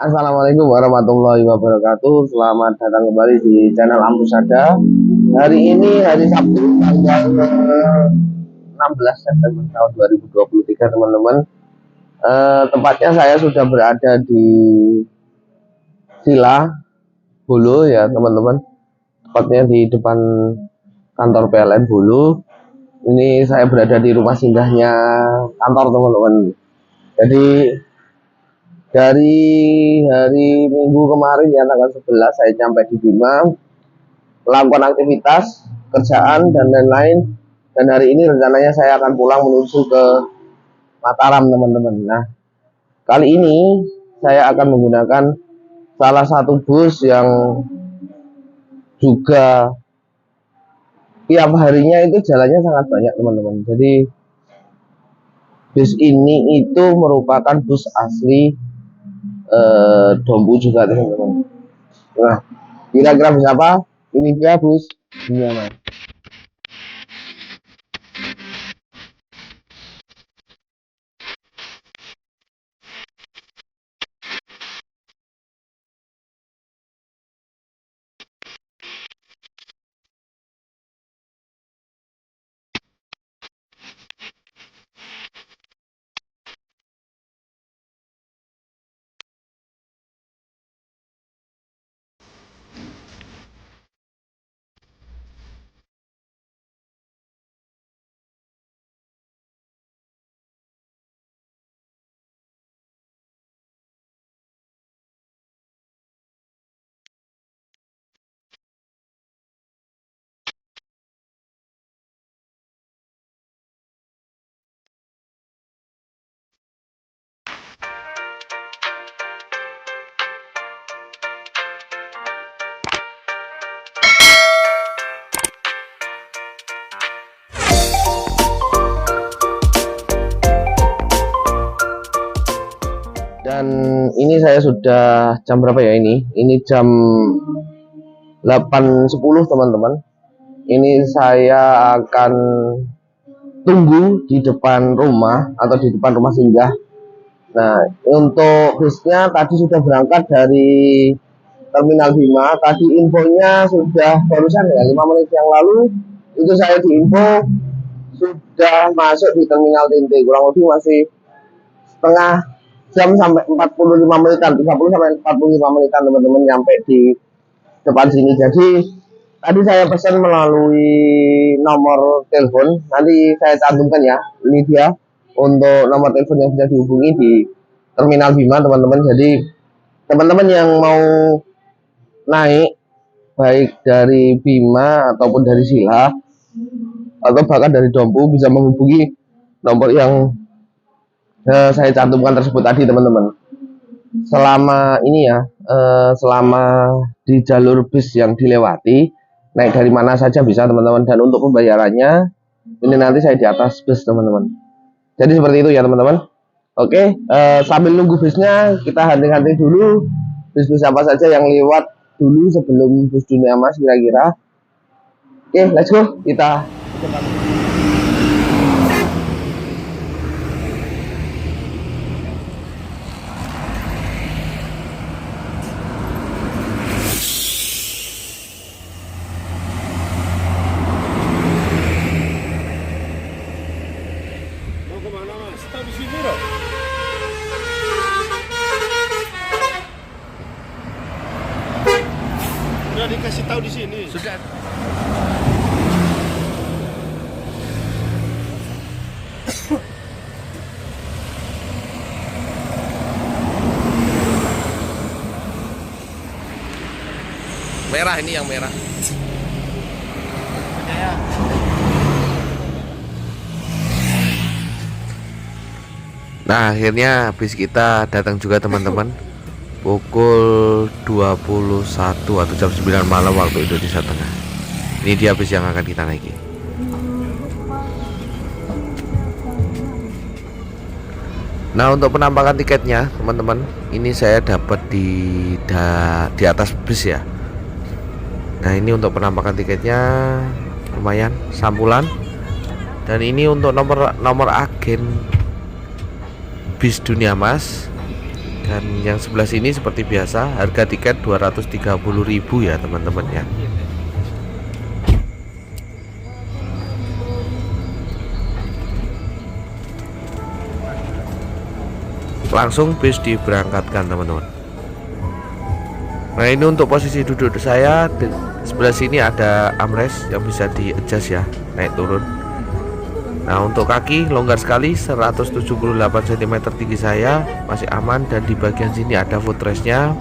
Assalamualaikum warahmatullahi wabarakatuh. Selamat datang kembali di channel Ampusada. Hari ini hari Sabtu tanggal 16 September tahun 2023, teman-teman. Tempatnya saya sudah berada di Sila Bulu ya, teman-teman. Tepatnya di depan kantor PLN Bulu. Ini saya berada di rumah singgahnya kantor, teman-teman. Jadi dari hari Minggu kemarin ya, tanggal 11 saya sampai di Bima melakukan aktivitas kerjaan dan lain-lain, dan hari ini rencananya saya akan pulang menuju ke Mataram, teman-teman. Nah, kali ini saya akan menggunakan salah satu bus yang juga tiap harinya itu jalannya sangat banyak, teman-teman. Jadi bus ini itu merupakan bus asli Dompu juga, teman-teman. Nah, kira-kira bus apa? Ini dia bus Dunia Mas. Dan ini saya sudah jam berapa ya ini? Ini jam 8.10, teman-teman. Ini saya akan tunggu di depan rumah atau di depan rumah singgah. Nah, untuk busnya tadi sudah berangkat dari Terminal Bima. Tadi infonya sudah barusan ya, 5 menit yang lalu itu saya diinfo sudah masuk di Terminal Tinte. Kurang lebih masih setengah jam sampai 45 menitan, 30 sampai 45 menitan, teman-teman, nyampe di depan sini. Jadi tadi saya pesan melalui nomor telepon, nanti saya cantumkan ya, ini dia untuk nomor telepon yang bisa dihubungi di Terminal Bima, teman-teman. Jadi teman-teman yang mau naik baik dari Bima ataupun dari Sila atau bahkan dari Dompu bisa menghubungi nomor yang saya cantumkan tersebut tadi, teman-teman. Selama ini ya, selama di jalur bus yang dilewati, naik dari mana saja bisa, teman-teman. Dan untuk pembayarannya ini nanti saya di atas bus, teman-teman. Jadi seperti itu ya, teman-teman. Oke, sambil nunggu busnya kita henti-henti dulu, bus-bus apa saja yang lewat dulu sebelum bus Dunia Mas kira-kira. Oke, let's go, kita kemana Mas? Tahu di sini loh. Udah dikasih tahu di sini. sudah. Merah, ini yang merah. Nah, akhirnya bis kita datang juga, teman-teman. Pukul 21 atau jam 9 malam waktu Indonesia Tengah. Ini dia bis yang akan kita naiki. Nah, untuk penampakan tiketnya, teman-teman, ini saya dapat di atas bis ya. Nah, ini untuk penampakan tiketnya lumayan sampulan. Dan ini untuk nomor agen bis Dunia Mas Dan yang sebelah sini seperti biasa harga tiket 230.000 ya teman-teman ya. Langsung bis diberangkatkan teman-teman. Nah ini untuk posisi duduk saya, sebelah sini ada armrest yang bisa di adjust ya, naik turun. Nah untuk kaki longgar sekali, 178 cm tinggi saya, masih aman. Dan di bagian sini ada footrestnya,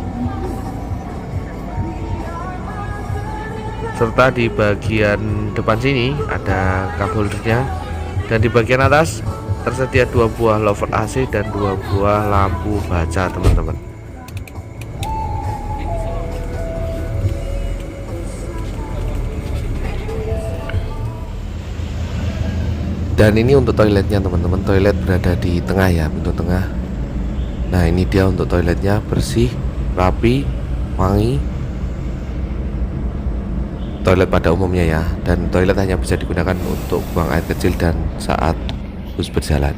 serta di bagian depan sini ada cup holdernya. Dan di bagian atas tersedia 2 buah louvre AC dan 2 buah lampu baca teman-teman. Dan ini untuk toiletnya teman-teman, toilet berada di tengah ya, pintu tengah. Nah ini dia untuk toiletnya, bersih, rapi, wangi. Toilet pada umumnya ya, dan toilet hanya bisa digunakan untuk buang air kecil dan saat bus berjalan.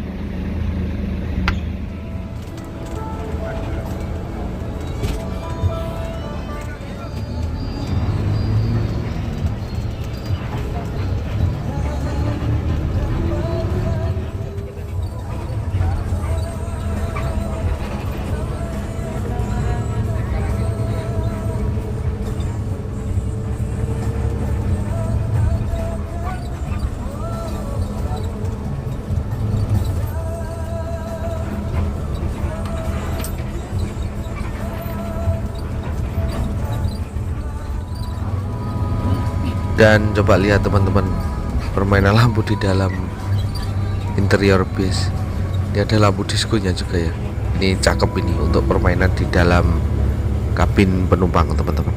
Dan coba lihat teman-teman, permainan lampu di dalam interior bis. Ini ada lampu diskonya juga ya. Ini cakep ini untuk permainan di dalam kabin penumpang teman-teman.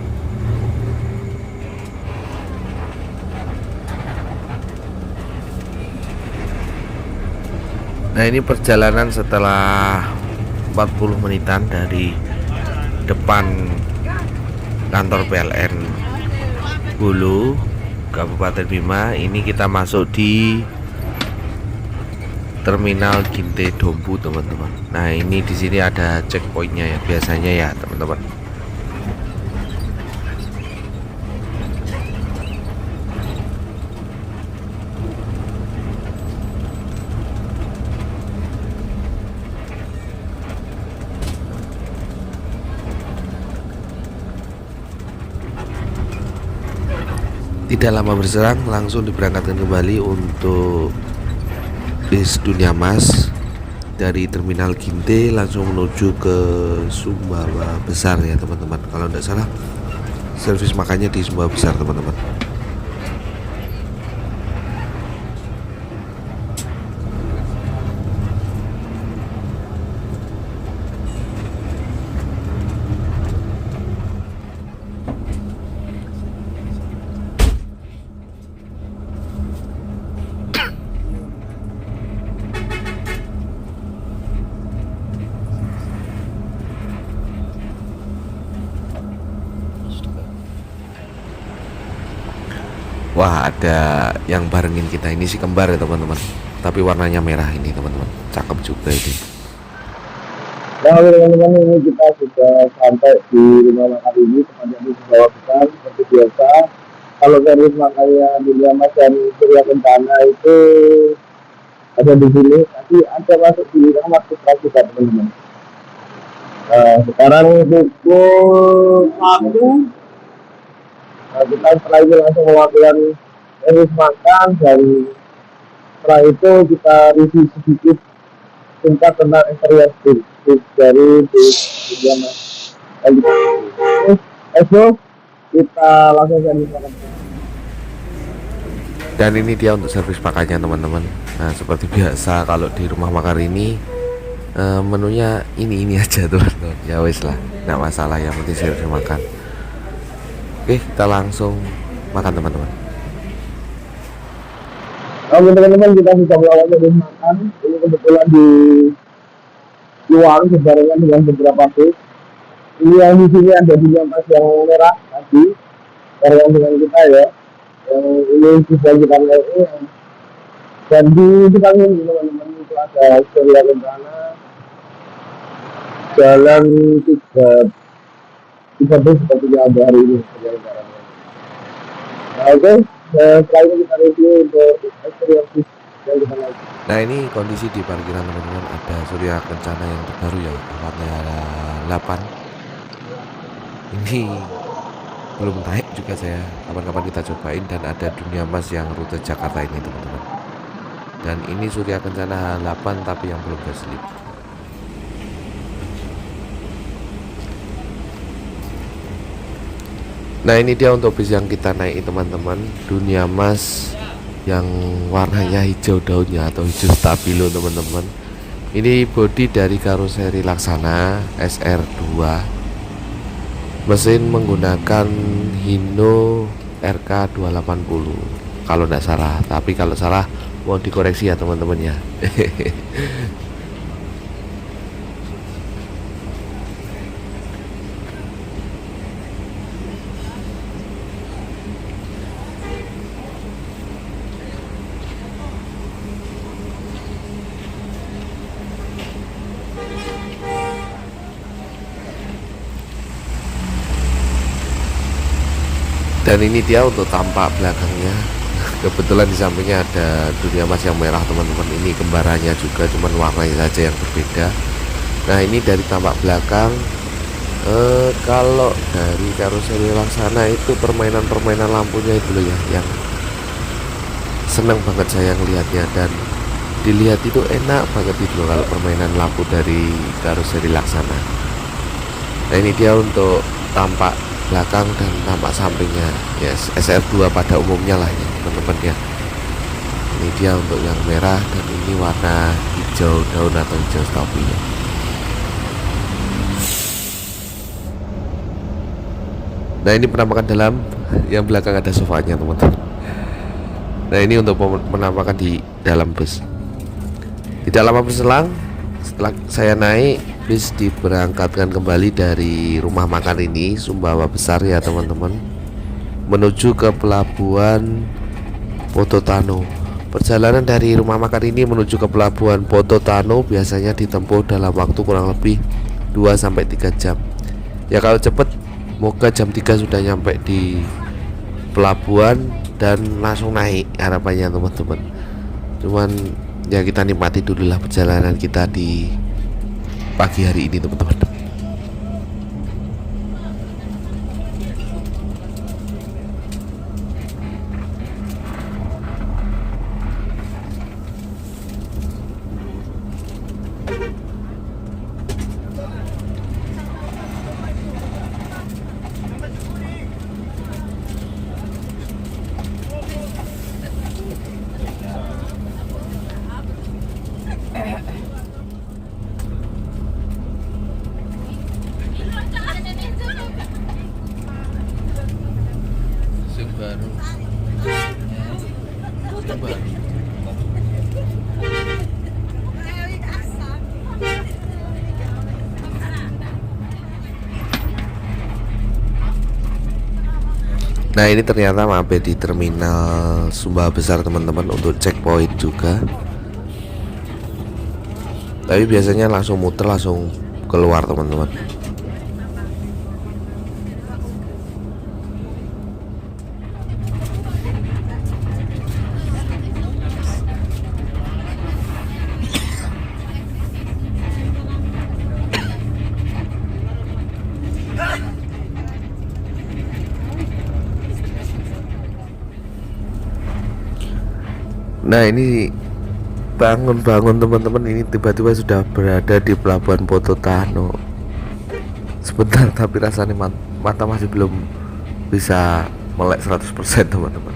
Nah ini perjalanan setelah 40 menitan dari depan kantor PLN Hulu Kabupaten Bima. Ini kita masuk di Terminal Ginte Dompu teman-teman. Nah ini di sini ada checkpointnya ya biasanya ya teman-teman. Tidak lama berserang langsung diberangkatkan kembali untuk bis Dunia Mas dari Terminal Ginte langsung menuju ke Sumbawa Besar ya teman-teman. Kalau tidak salah servis makannya di Sumbawa Besar teman-teman. Wah ada yang barengin kita, ini si kembar ya teman-teman, tapi warnanya merah ini teman-teman, cakep juga ini. Nah teman-teman, ini kita sudah sampai di rumah makan ini, tempatnya di Sumbawa Besar. Seperti biasa, kalau servis makannya Dunia Mas dan Surya Kencana itu ada di sini, nanti ada masuk di kamar putra kita teman-teman. Sekarang pukul 1. Nah, kita setelah itu langsung melakukan servis makan, dan setelah itu kita review sedikit singkat tentang interior bis dari bis Dunia Mas. Kita langsung servis makan. Dan ini dia untuk servis makannya teman-teman. Nah seperti biasa kalau di rumah makan ini menunya ini aja teman-teman. Ya wes lah, nggak masalah, yang penting servis makan. Oke, kita langsung makan teman-teman. Oke teman-teman, kita sudah melakukan servis makan. Ini kebetulan di luar berbarengan dengan beberapa bis. Ini yang di sini ada Dunia Mas yang merah tadi, barengan dengan kita ya. Yang ini sudah kita naik, dan di depan ini teman-teman itu ada Surya Kencana. jalan tiga tiga bus seperti yang ada hari ini perjalanannya. Nah, oke, setelah ini kita review untuk experience yang kita naik. Nah ini kondisi di parkiran teman-teman, ada Surya Kencana yang terbaru ya, awalnya 8. Ini belum naik juga saya, kapan-kapan kita cobain. Dan ada Dunia Mas yang rute Jakarta ini teman-teman. Dan ini Surya Kencana 8 tapi yang belum berselip. Nah ini dia untuk bis yang kita naik teman-teman, Dunia Mas yang warnanya hijau daunnya atau hijau stabilo teman-teman. Ini bodi dari karoseri Laksana SR2, mesin menggunakan Hino RK280 kalau tidak salah, tapi kalau salah mau dikoreksi ya teman-teman ya. Dan ini dia untuk tampak belakangnya. Kebetulan di sampingnya ada Dunia Mas yang merah teman-teman. Ini kembarannya juga, cuman warnanya saja yang berbeda. Nah ini dari tampak belakang. Kalau dari karoseri Laksana itu permainan lampunya itu loh ya, yang seneng banget saya ngelihatnya. Dan dilihat itu enak banget itu loh kalau permainan lampu dari karoseri Laksana. Nah ini dia untuk tampak belakang dan tampak sampingnya ya, SR2 pada umumnya lah ya teman-teman ya. Ini dia untuk yang merah, dan ini warna hijau daun atau hijau stabilo. Nah ini penampakan dalam, yang belakang ada sofanya teman-teman. Nah ini untuk penampakan di dalam bus. Tidak lama berselang setelah saya naik, bis diberangkatkan kembali dari rumah makan ini, Sumbawa Besar ya teman-teman, menuju ke pelabuhan Pototano. Perjalanan dari rumah makan ini menuju ke pelabuhan Pototano biasanya ditempuh dalam waktu kurang lebih 2-3 jam. Ya kalau cepet moga jam 3 sudah nyampe di pelabuhan dan langsung naik harapannya teman-teman. Cuman ya kita nikmati dulu lah perjalanan kita di pagi hari ini teman-teman. Nah ini ternyata mampir di terminal Sumbawa Besar teman-teman untuk checkpoint juga. Tapi biasanya langsung muter langsung keluar teman-teman. Nah ini bangun-bangun teman-teman, ini tiba-tiba sudah berada di pelabuhan Pototano. Sebentar tapi rasanya mata masih belum bisa melek 100% teman-teman.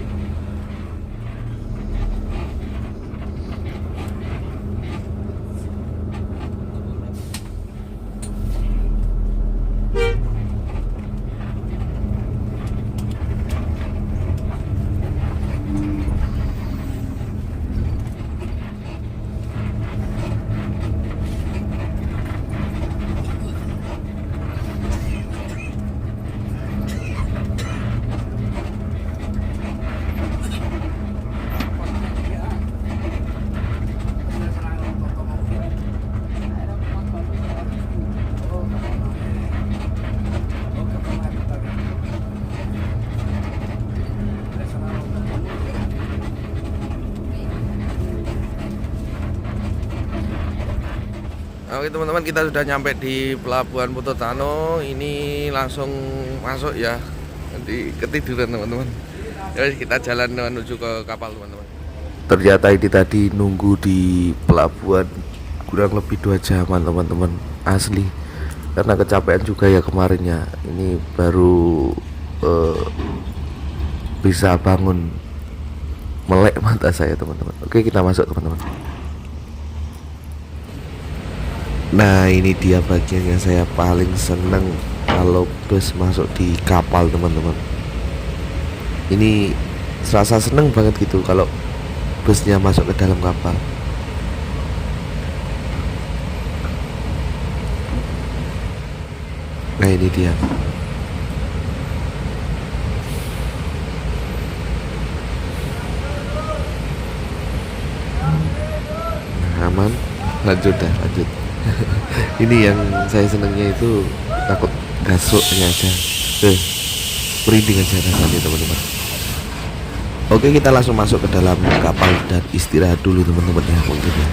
Oke teman-teman, kita sudah nyampe di Pelabuhan Puto Tano. Ini langsung masuk ya. Nanti ketiduran teman-teman. Ya, kita jalan menuju ke kapal teman-teman. Ternyata ini tadi nunggu di pelabuhan kurang lebih 2 jaman teman-teman, asli. Karena kecapean juga ya kemarinnya. Ini baru bisa bangun, melek mata saya teman-teman. Oke, kita masuk teman-teman. Nah, ini dia bagian yang saya paling seneng kalau bus masuk di kapal teman-teman. Ini serasa seneng banget gitu kalau busnya masuk ke dalam kapal. Nah, ini dia. Nah, aman. Lanjut. Ini yang saya senengnya itu takut gasuknya aja. Merinding aja rasanya teman-teman. Oke, kita langsung masuk ke dalam kapal dan istirahat dulu teman-teman ya mungkin ya.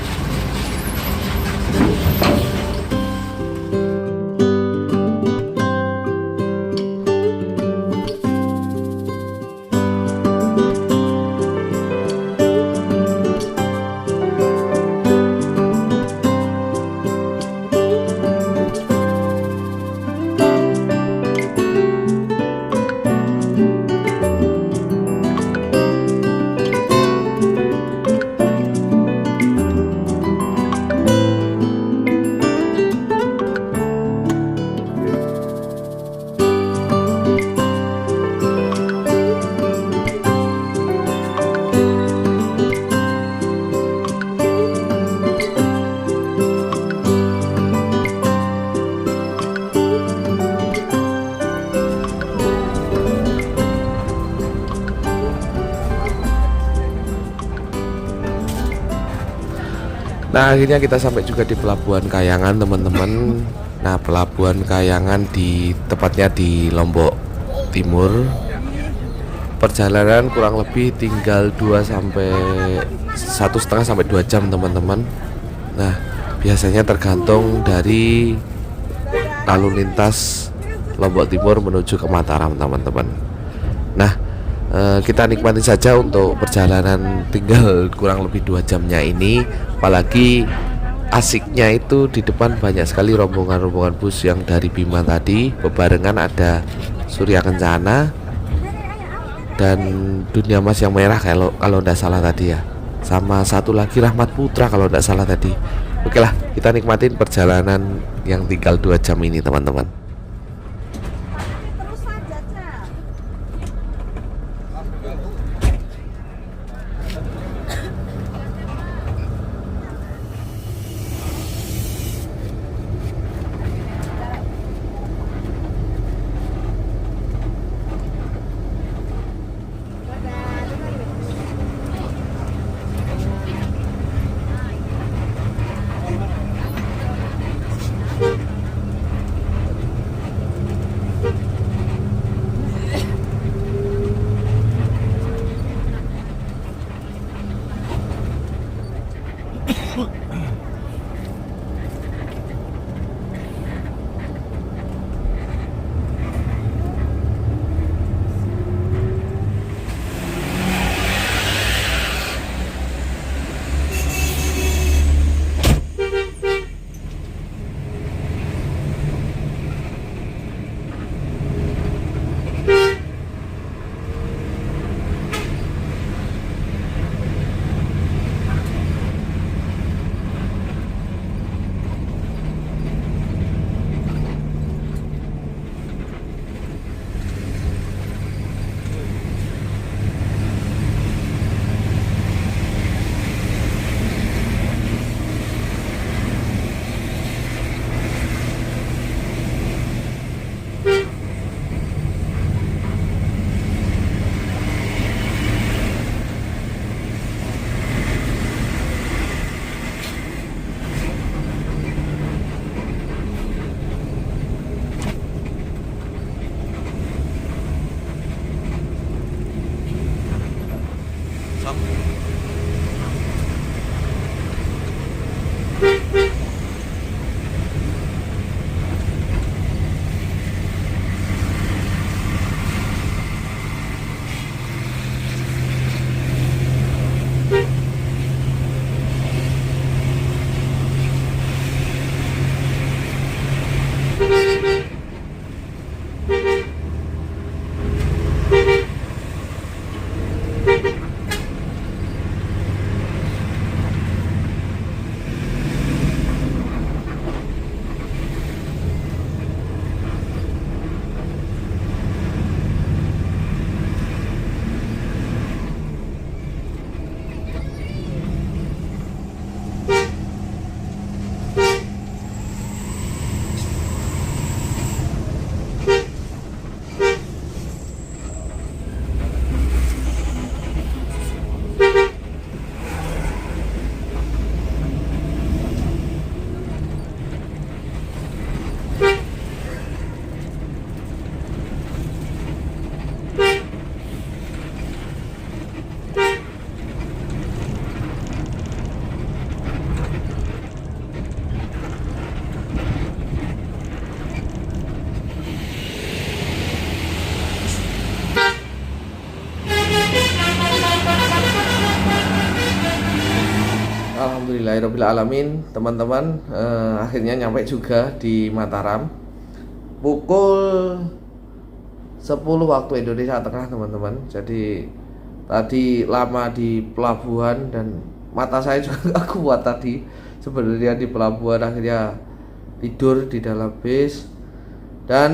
Nah, akhirnya kita sampai juga di Pelabuhan Kayangan teman-teman. Nah, Pelabuhan Kayangan tepatnya di Lombok Timur. Perjalanan kurang lebih tinggal 1,5 sampai 2 jam teman-teman. Nah, biasanya tergantung dari lalu lintas Lombok Timur menuju ke Mataram teman-teman. Nah, kita nikmati saja untuk perjalanan tinggal kurang lebih 2 jamnya ini. Apalagi asiknya itu di depan banyak sekali rombongan-rombongan bus yang dari Bima tadi. Bebarengan ada Surya Kencana dan Dunia Mas yang merah kalau tidak salah tadi ya. Sama satu lagi Rahmat Putra kalau tidak salah tadi. Oke lah, kita nikmatin perjalanan yang tinggal 2 jam ini teman-teman. Alhamdulillahirobbilalamin, teman-teman, akhirnya nyampe juga di Mataram pukul 10 waktu Indonesia Tengah, teman-teman. Jadi tadi lama di pelabuhan dan mata saya juga gak kuat tadi sebenarnya di pelabuhan, akhirnya tidur di dalam bis. Dan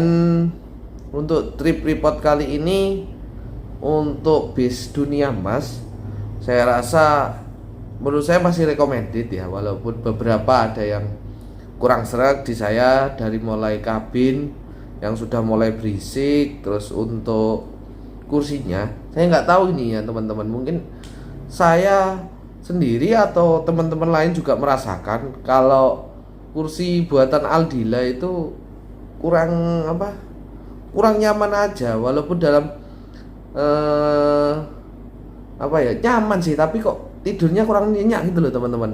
untuk trip report kali ini untuk bis Dunia Mas, saya rasa menurut saya masih recommended ya, walaupun beberapa ada yang kurang sreg di saya, dari mulai kabin yang sudah mulai berisik, terus untuk kursinya saya nggak tahu ini ya teman-teman, mungkin saya sendiri atau teman-teman lain juga merasakan kalau kursi buatan Aldila itu kurang nyaman aja, walaupun dalam nyaman sih, tapi kok tidurnya kurang nyenyak gitu loh teman-teman.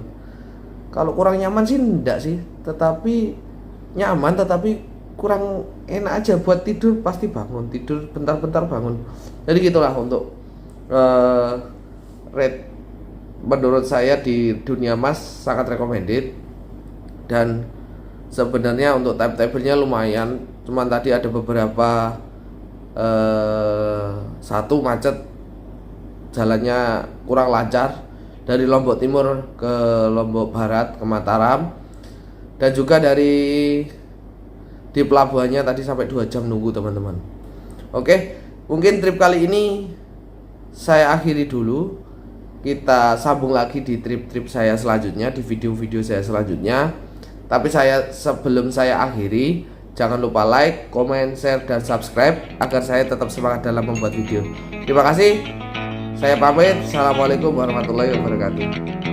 Kalau kurang nyaman sih enggak sih, tetapi nyaman, tetapi kurang enak aja buat tidur, pasti bangun tidur bentar-bentar bangun. Jadi gitulah untuk rate menurut saya di Dunia Mas sangat recommended. Dan sebenarnya untuk timetable-nya lumayan, cuman tadi ada beberapa satu macet, jalannya kurang lancar dari Lombok Timur ke Lombok Barat ke Mataram, dan juga di pelabuhannya tadi sampai 2 jam nunggu teman-teman. Oke, mungkin trip kali ini saya akhiri dulu. Kita sambung lagi di trip-trip saya selanjutnya, di video-video saya selanjutnya. Tapi sebelum saya akhiri, jangan lupa like, comment, share, dan subscribe agar saya tetap semangat dalam membuat video. Terima kasih. Saya pamit. Assalamualaikum warahmatullahi wabarakatuh.